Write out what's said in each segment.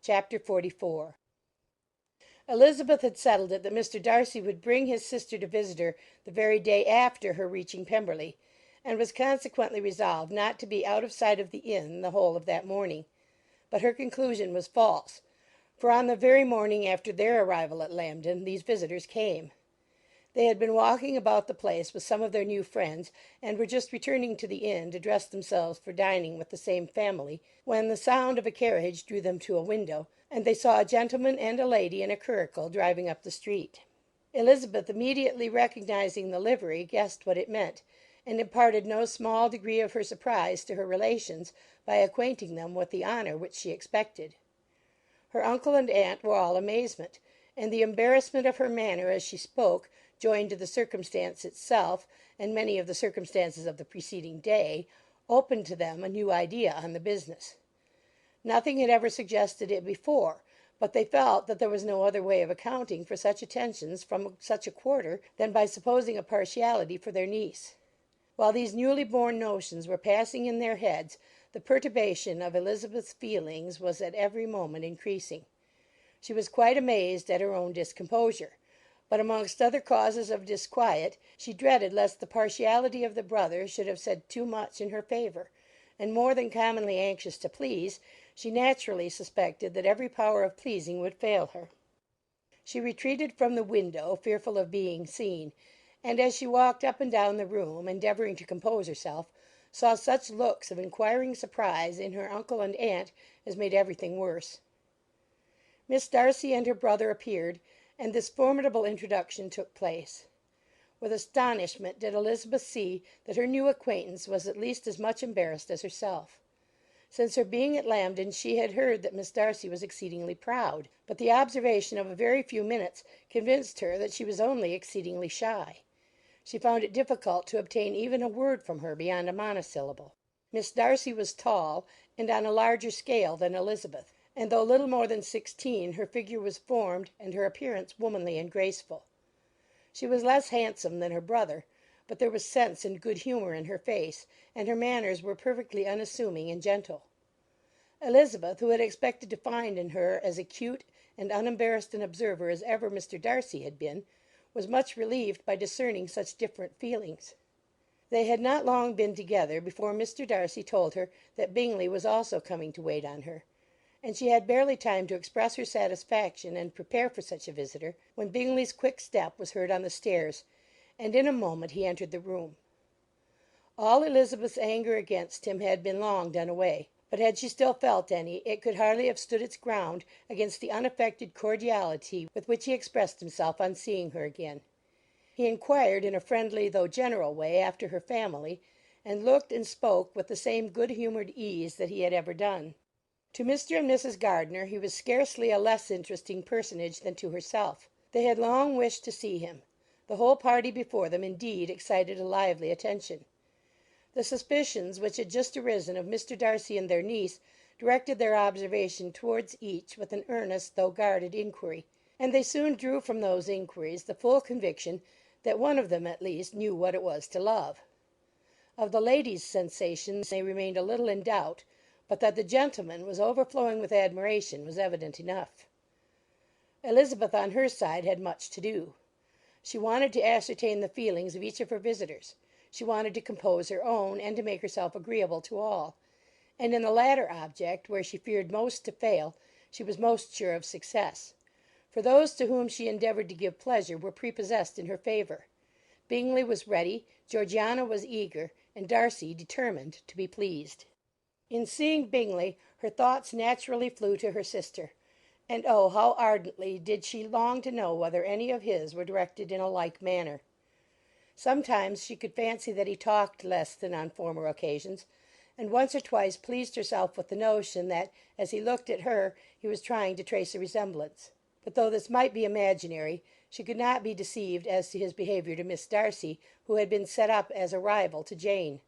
Chapter 44. Elizabeth had settled it that Mr. Darcy would bring his sister to visit her the very day after her reaching Pemberley, and was consequently resolved not to be out of sight of the inn the whole of that morning. But her conclusion was false, for on the very morning after their arrival at Lambton these visitors came. They had been walking about the place with some of their new friends, and were just returning to the inn to dress themselves for dining with the same family, when the sound of a carriage drew them to a window, and they saw a gentleman and a lady in a curricle driving up the street. Elizabeth, immediately recognizing the livery, guessed what it meant, and imparted no small degree of her surprise to her relations by acquainting them with the honour which she expected. Her uncle and aunt were all amazement, and the embarrassment of her manner as she spoke, joined to the circumstance itself, and many of the circumstances of the preceding day, opened to them a new idea on the business. Nothing had ever suggested it before, but they felt that there was no other way of accounting for such attentions from such a quarter than by supposing a partiality for their niece. While these newly born notions were passing in their heads, the perturbation of Elizabeth's feelings was at every moment increasing. She was quite amazed at her own discomposure, but amongst other causes of disquiet, she dreaded lest the partiality of the brother should have said too much in her favour, and more than commonly anxious to please, she naturally suspected that every power of pleasing would fail her. She retreated from the window, fearful of being seen, and as she walked up and down the room, endeavouring to compose herself, saw such looks of inquiring surprise in her uncle and aunt as made everything worse. Miss Darcy and her brother appeared, and this formidable introduction took place. With astonishment did Elizabeth see that her new acquaintance was at least as much embarrassed as herself. Since her being at Lambton she had heard that Miss Darcy was exceedingly proud, but the observation of a very few minutes convinced her that she was only exceedingly shy. She found it difficult to obtain even a word from her beyond a monosyllable. Miss Darcy was tall, and on a larger scale than Elizabeth, and though little more than 16, her figure was formed and her appearance womanly and graceful. She was less handsome than her brother, but there was sense and good humour in her face, and her manners were perfectly unassuming and gentle. Elizabeth, who had expected to find in her as acute and unembarrassed an observer as ever Mr. Darcy had been, was much relieved by discerning such different feelings. They had not long been together before Mr. Darcy told her that Bingley was also coming to wait on her, and she had barely time to express her satisfaction and prepare for such a visitor, when Bingley's quick step was heard on the stairs, and in a moment he entered the room. All Elizabeth's anger against him had been long done away, but had she still felt any, it could hardly have stood its ground against the unaffected cordiality with which he expressed himself on seeing her again. He inquired in a friendly though general way after her family, and looked and spoke with the same good-humoured ease that he had ever done. To Mr. and Mrs. Gardiner he was scarcely a less interesting personage than to herself. They had long wished to see him. The whole party before them, indeed, excited a lively attention. The suspicions which had just arisen of Mr. Darcy and their niece directed their observation towards each with an earnest though guarded inquiry, and they soon drew from those inquiries the full conviction that one of them at least knew what it was to love. Of the lady's sensations they remained a little in doubt, but that the gentleman was overflowing with admiration was evident enough. Elizabeth on her side had much to do. She wanted to ascertain the feelings of each of her visitors. She wanted to compose her own, and to make herself agreeable to all; and in the latter object, where she feared most to fail, she was most sure of success, for those to whom she endeavoured to give pleasure were prepossessed in her favour. Bingley was ready, Georgiana was eager, and Darcy determined to be pleased. In seeing Bingley, her thoughts naturally flew to her sister, and oh, how ardently did she long to know whether any of his were directed in a like manner. Sometimes she could fancy that he talked less than on former occasions, and once or twice pleased herself with the notion that, as he looked at her, he was trying to trace a resemblance. But though this might be imaginary, she could not be deceived as to his behaviour to Miss Darcy, who had been set up as a rival to Jane.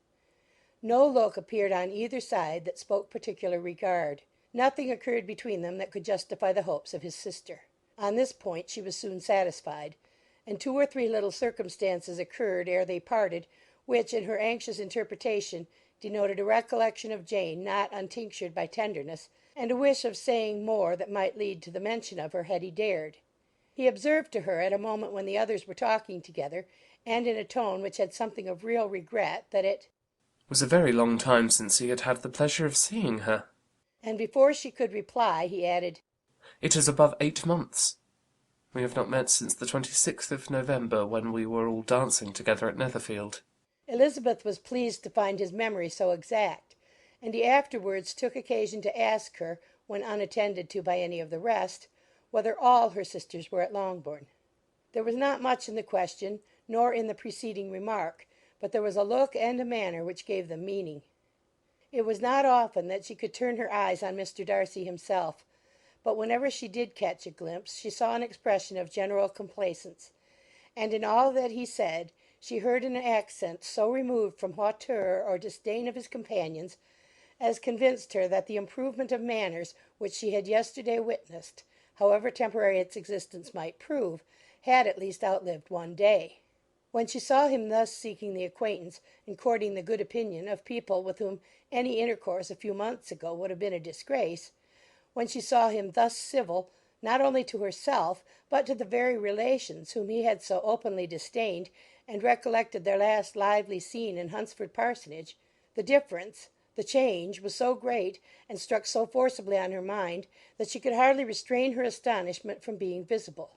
No look appeared on either side that spoke particular regard. Nothing occurred between them that could justify the hopes of his sister. On this point she was soon satisfied, and 2 or 3 little circumstances occurred ere they parted, which, in her anxious interpretation, denoted a recollection of Jane not untinctured by tenderness, and a wish of saying more that might lead to the mention of her had he dared. He observed to her, at a moment when the others were talking together, and in a tone which had something of real regret, that it was a very long time since he had had the pleasure of seeing her. And before she could reply, he added, It is above 8 months. We have not met since the 26th of November, when we were all dancing together at Netherfield. Elizabeth was pleased to find his memory so exact, and he afterwards took occasion to ask her, when unattended to by any of the rest, whether all her sisters were at Longbourn. There was not much in the question, nor in the preceding remark, but there was a look and a manner which gave them meaning. It was not often that she could turn her eyes on Mr. Darcy himself, but whenever she did catch a glimpse, she saw an expression of general complacence, and in all that he said she heard an accent so removed from hauteur or disdain of his companions as convinced her that the improvement of manners which she had yesterday witnessed, however temporary its existence might prove, had at least outlived one day. When she saw him thus seeking the acquaintance and courting the good opinion of people with whom any intercourse a few months ago would have been a disgrace, when she saw him thus civil, not only to herself, but to the very relations whom he had so openly disdained, and recollected their last lively scene in Hunsford Parsonage, the difference, the change, was so great, and struck so forcibly on her mind, that she could hardly restrain her astonishment from being visible.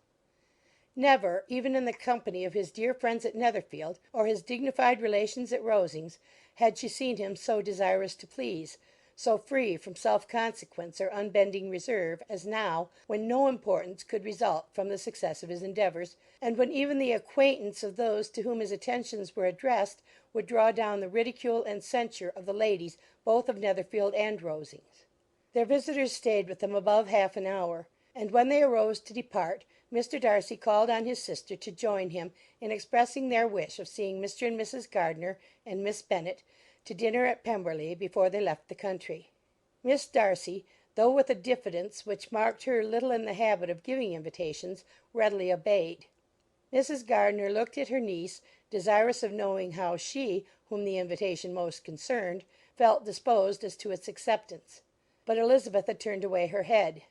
Never, even in the company of his dear friends at Netherfield, or his dignified relations at Rosings, had she seen him so desirous to please, so free from self-consequence or unbending reserve, as now, when no importance could result from the success of his endeavours, and when even the acquaintance of those to whom his attentions were addressed would draw down the ridicule and censure of the ladies both of Netherfield and Rosings. Their visitors stayed with them above half an hour, and when they arose to depart, Mr. Darcy called on his sister to join him in expressing their wish of seeing Mr. and Mrs. Gardiner and Miss Bennet to dinner at Pemberley before they left the country. Miss Darcy, though with a diffidence which marked her little in the habit of giving invitations, readily obeyed. Mrs. Gardiner looked at her niece, desirous of knowing how she, whom the invitation most concerned, felt disposed as to its acceptance; but Elizabeth had turned away her head.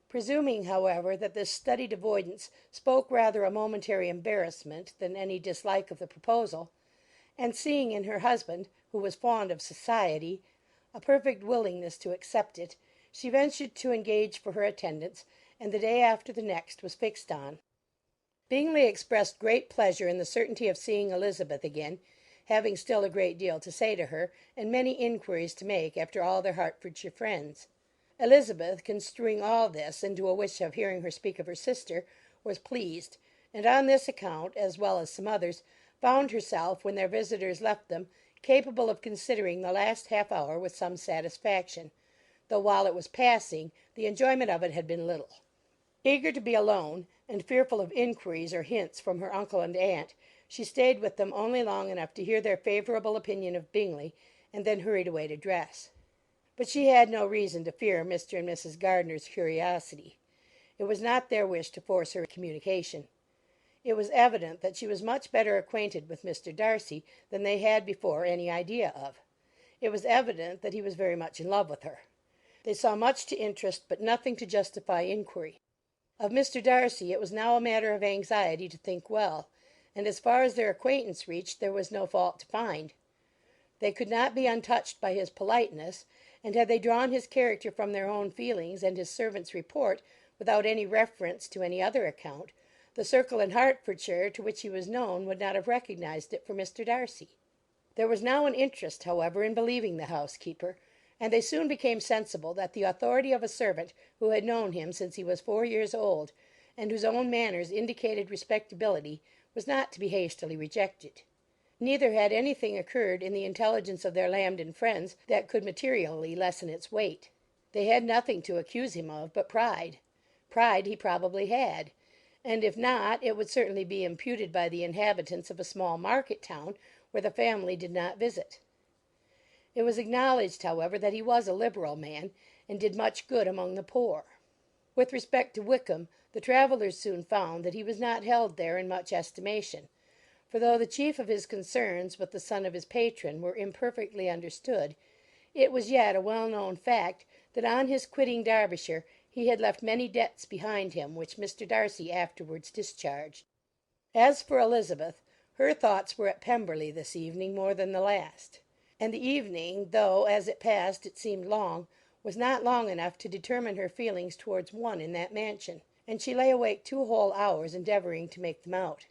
Presuming, however, that this studied avoidance spoke rather a momentary embarrassment than any dislike of the proposal, and seeing in her husband, who was fond of society, a perfect willingness to accept it, she ventured to engage for her attendance, and the day after the next was fixed on. Bingley expressed great pleasure in the certainty of seeing Elizabeth again, having still a great deal to say to her, and many inquiries to make after all their Hertfordshire friends. Elizabeth, construing all this into a wish of hearing her speak of her sister, was pleased, and on this account, as well as some others, found herself, when their visitors left them, capable of considering the last half hour with some satisfaction, though while it was passing the enjoyment of it had been little. Eager to be alone, and fearful of inquiries or hints from her uncle and aunt, she stayed with them only long enough to hear their favourable opinion of Bingley, and then hurried away to dress. But she had no reason to fear Mr. and Mrs. Gardiner's curiosity. It was not their wish to force her communication. It was evident that she was much better acquainted with Mr. Darcy than they had before any idea of. It was evident that he was very much in love with her. They saw much to interest, but nothing to justify inquiry. Of Mr. Darcy it was now a matter of anxiety to think well, and as far as their acquaintance reached there was no fault to find. They could not be untouched by his politeness, and had they drawn his character from their own feelings and his servant's report, without any reference to any other account, the circle in Hertfordshire to which he was known would not have recognized it for Mr. Darcy. There was now an interest, however, in believing the housekeeper, and they soon became sensible that the authority of a servant who had known him since he was 4 years old, and whose own manners indicated respectability, was not to be hastily rejected. Neither had anything occurred in the intelligence of their Lambden friends that could materially lessen its weight. They had nothing to accuse him of but pride. Pride he probably had, and if not, it would certainly be imputed by the inhabitants of a small market town where the family did not visit. It was acknowledged, however, that he was a liberal man, and did much good among the poor. With respect to Wickham, the travellers soon found that he was not held there in much estimation, For though the chief of his concerns with the son of his patron were imperfectly understood, it was yet a well-known fact that on his quitting Derbyshire he had left many debts behind him which Mr. Darcy afterwards discharged. As for Elizabeth, her thoughts were at Pemberley this evening more than the last. And the evening, though as it passed it seemed long, was not long enough to determine her feelings towards one in that mansion, and she lay awake 2 whole hours endeavouring to make them out.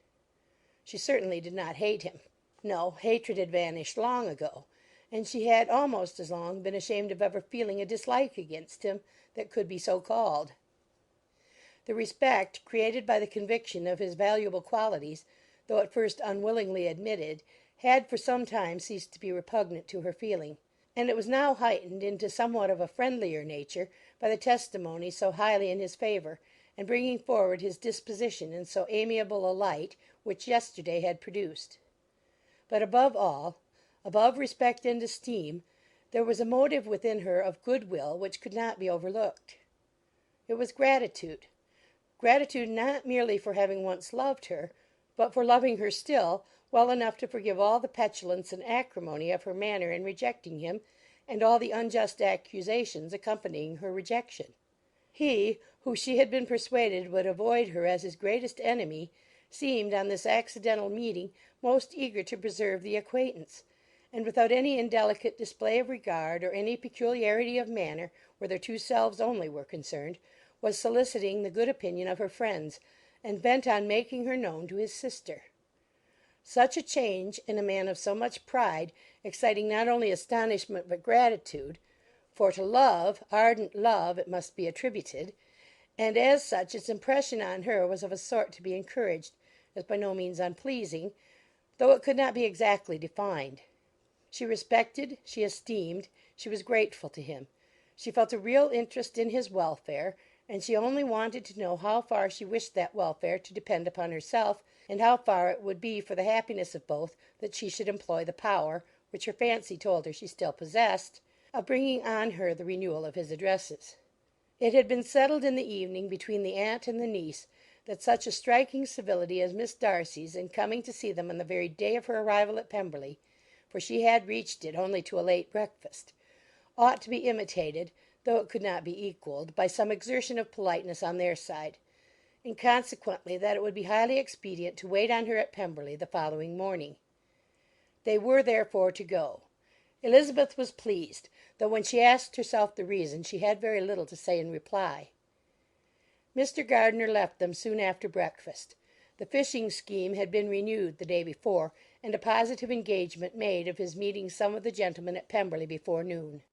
She certainly did not hate him. No, hatred had vanished long ago, and she had almost as long been ashamed of ever feeling a dislike against him that could be so called. The respect created by the conviction of his valuable qualities, though at first unwillingly admitted, had for some time ceased to be repugnant to her feeling, and it was now heightened into somewhat of a friendlier nature by the testimony so highly in his favour, and bringing forward his disposition in so amiable a light, which yesterday had produced. But above all, above respect and esteem, there was a motive within her of goodwill which could not be overlooked. It was gratitude. Gratitude not merely for having once loved her, but for loving her still well enough to forgive all the petulance and acrimony of her manner in rejecting him, and all the unjust accusations accompanying her rejection. He, who she had been persuaded would avoid her as his greatest enemy, seemed on this accidental meeting most eager to preserve the acquaintance, and without any indelicate display of regard or any peculiarity of manner where their two selves only were concerned, was soliciting the good opinion of her friends, and bent on making her known to his sister. Such a change in a man of so much pride, exciting not only astonishment but gratitude, for to love, ardent love, it must be attributed, and as such its impression on her was of a sort to be encouraged, as by no means unpleasing, though it could not be exactly defined. She respected, she esteemed, she was grateful to him. She felt a real interest in his welfare, and she only wanted to know how far she wished that welfare to depend upon herself, and how far it would be for the happiness of both that she should employ the power, which her fancy told her she still possessed, of bringing on her the renewal of his addresses. It had been settled in the evening between the aunt and the niece that such a striking civility as Miss Darcy's in coming to see them on the very day of her arrival at Pemberley, for she had reached it only to a late breakfast, ought to be imitated, though it could not be equalled, by some exertion of politeness on their side, and consequently that it would be highly expedient to wait on her at Pemberley the following morning. They were therefore to go. Elizabeth was pleased, though when she asked herself the reason she had very little to say in reply. Mr. Gardiner left them soon after breakfast. The fishing scheme had been renewed the day before, and a positive engagement made of his meeting some of the gentlemen at Pemberley before noon.